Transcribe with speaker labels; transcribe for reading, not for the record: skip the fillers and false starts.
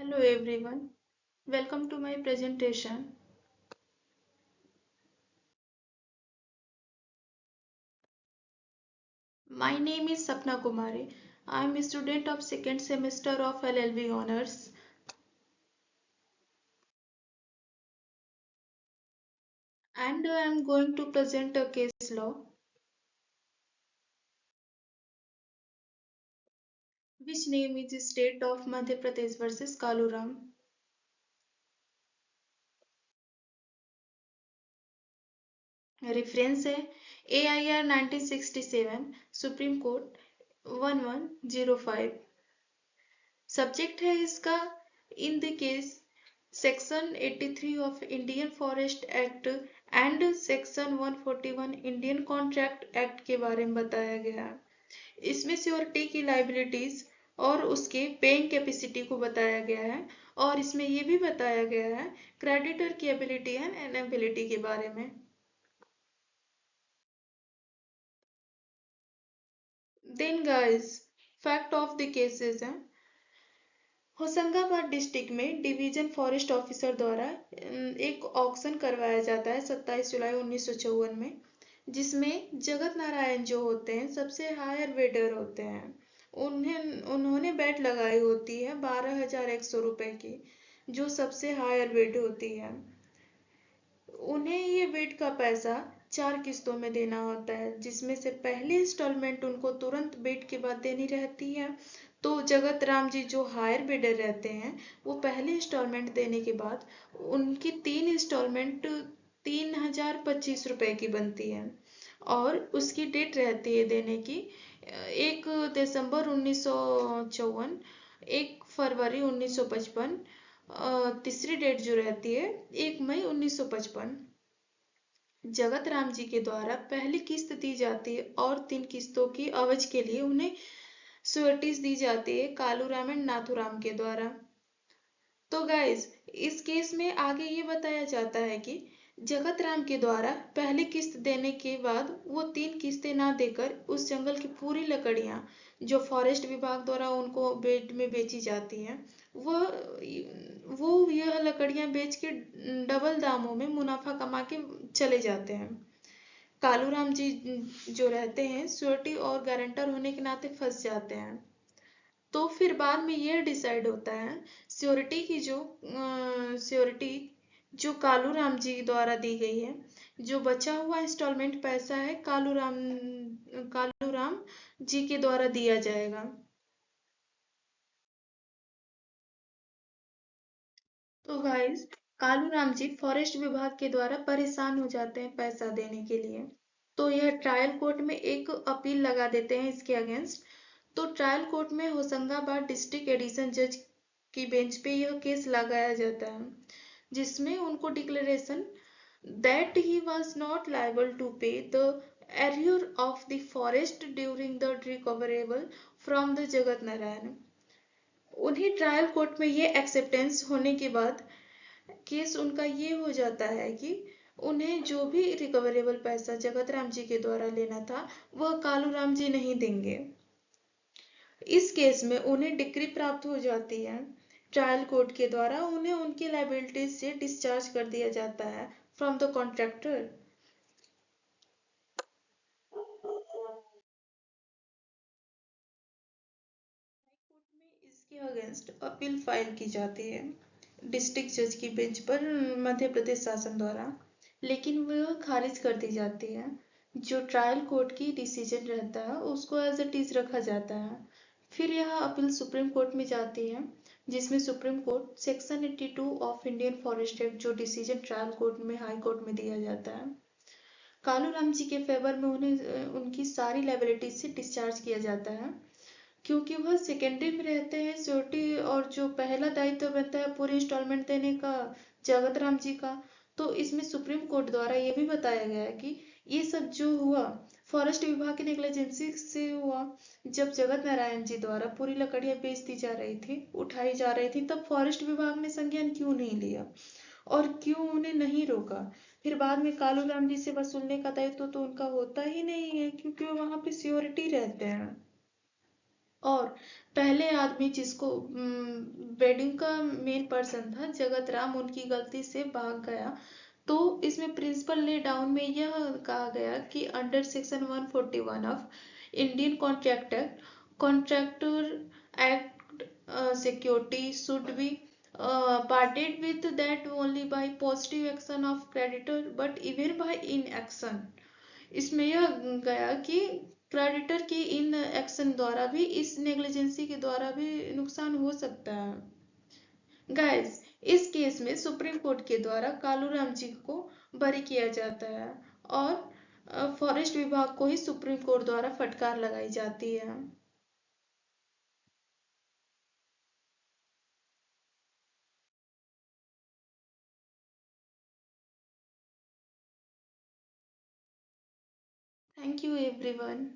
Speaker 1: Hello everyone, welcome to my presentation. My name is Sapna Kumari. I am a student of second semester of LLB Honors and I am going to present a case law which name is State of Madhya Pradesh versus Kaluram. Reference है AIR 1967 Supreme Court 1105. Subject है इसका in the case section 83 of Indian forest act and section 141 Indian contract act के बारे में बताया गया है। इसमें श्योरिटी की लाइबिलिटीज और उसके पेइंग कैपेसिटी को बताया गया है और इसमें यह भी बताया गया है क्रेडिटर की एबिलिटी एंड इनएबिलिटी के बारे में। Then guys fact of the cases है होशंगाबाद डिस्ट्रिक्ट में डिवीजन फॉरेस्ट ऑफिसर द्वारा एक ऑक्शन करवाया जाता है 27 जुलाई 1954 में, जिसमें जगत नारायण जो होते हैं सबसे हायर वेडर होते हैं। उन्होंने बेट लगाई होती है 12,100 रुपए की, जो सबसे हायर वेट होती है। उन्हें ये वेट का पैसा 4 किस्तों में देना होता है, जिसमें से पहली इंस्टॉलमेंट उनको तुरंत बेट के बाद देनी रहती है। तो जगत राम जी जो हायर बिडर रहते हैं वो पहली इंस्टॉलमेंट देने के बाद उनकी 3 इंस्टॉलमेंट 3,025 रुपए की बनती है और उसकी डेट रहती है देने की 1 दिसंबर 1954, 1 फरवरी 1955, तीसरी डेट जो रहती है 1 मई 1955। जगत राम जी के द्वारा पहली किस्त दी जाती है और 3 किस्तों की अवधि के लिए उन्हें श्योरिटीज दी जाती है कालूराम एंड नाथूराम के द्वारा। तो गाइस इस केस में आगे ये बताया जाता है कि जगत राम के द्वारा पहली किस्त देने के बाद वो 3 किस्तें ना देकर उस जंगल की पूरी लकड़ियां जो फॉरेस्ट विभाग द्वारा उनको बेच में बेची जाती हैं वो यह लकड़ियां बेच के डबल दामों में मुनाफा कमा के चले जाते हैं। कालूराम जी जो रहते हैं श्योरिटी और गारंटर होने के नाते फंस जाते हैं। तो फिर बाद में यह डिसाइड होता है श्योरिटी की श्योरिटी जो कालूराम जी द्वारा दी गई है, जो बचा हुआ इंस्टॉलमेंट पैसा है कालूराम जी के द्वारा दिया जाएगा। तो गाइस कालूराम जी फॉरेस्ट विभाग के द्वारा परेशान हो जाते हैं पैसा देने के लिए, तो यह ट्रायल कोर्ट में एक अपील लगा देते हैं इसके अगेंस्ट। तो ट्रायल कोर्ट में होशंगाबाद डिस्ट्रिक्ट एडिशन जज की बेंच पे यह केस लगाया जाता है, जिसमें उनको declaration that he was not liable to pay the arrear of the forest during the recoverable from the Jagat Narayan. उन्हीं ट्रायल कोर्ट में ये एक्सेप्टेंस होने के बाद केस उनका ये हो जाता है कि उन्हें जो भी रिकवरेबल पैसा जगत राम जी के द्वारा लेना था वह कालूराम जी नहीं देंगे। इस केस में उन्हें डिक्री प्राप्त हो जाती है ट्रायल कोर्ट के द्वारा, उन्हें उनकी लाइबिलिटीज से डिस्चार्ज कर दिया जाता है फ्रॉम द कॉन्ट्रैक्टर। कोर्ट में इसके अगेंस्ट अपील फाइल की जाती है डिस्ट्रिक्ट जज की बेंच पर मध्य प्रदेश शासन द्वारा, लेकिन वह खारिज कर दी जाती है। जो ट्रायल कोर्ट की डिसीजन रहता है उसको एज इट इज रखा जाता है। फिर यह अपील सुप्रीम कोर्ट में जाती है, जिसमें supreme court section 82 of Indian forest act जो डिसीजन ट्रायल कोर्ट में हाई कोर्ट में दिया जाता है, कालूराम जी के फेवर में उन्हें उनकी सारी लाइबिलिटीज से डिस्चार्ज किया जाता है, क्योंकि वह सेकेंडरी में रहते हैं श्योरिटी और जो पहला दायित्व बनता है पूरी इंस्टॉलमेंट देने का जगत राम जी का। तो इसमें सुप्रीम कोर्ट द्वारा यह भी बताया गया है कि ये सब जो हुआ फॉरेस्ट विभाग की नेग्लिजेंसी से हुआ। जब जगत नारायण जी द्वारा पूरी लकड़ियां बेच दी जा रही थी, उठाई जा रही थी, तब फॉरेस्ट विभाग ने संज्ञान क्यों नहीं लिया और क्यों उन्हें नहीं रोका। फिर बाद में कालूराम जी से वसूलने का दायित्व तो उनका होता ही नहीं है, क्योंकि वो वहां पे श्योरिटी रहते हैं। और पहले आदमी जिसको वेडिंग का मेन पर्सन था जगत राम, उनकी गलती से भाग गया। तो इसमें प्रिंसिपल ले डाउन में यह कहा गया कि under section 141 of Indian contract act, contractor act, security should be parted with that only by positive action of creditor but even by inaction। इसमें यह गया कि क्रेडिटर की इन एक्शन द्वारा भी, इस नेग्लिजेंसी के द्वारा भी नुकसान हो सकता है। गाइस, इस केस में सुप्रीम कोर्ट के द्वारा कालूराम जी को बरी किया जाता है और फॉरेस्ट विभाग को ही सुप्रीम कोर्ट द्वारा फटकार लगाई जाती है। Thank you everyone.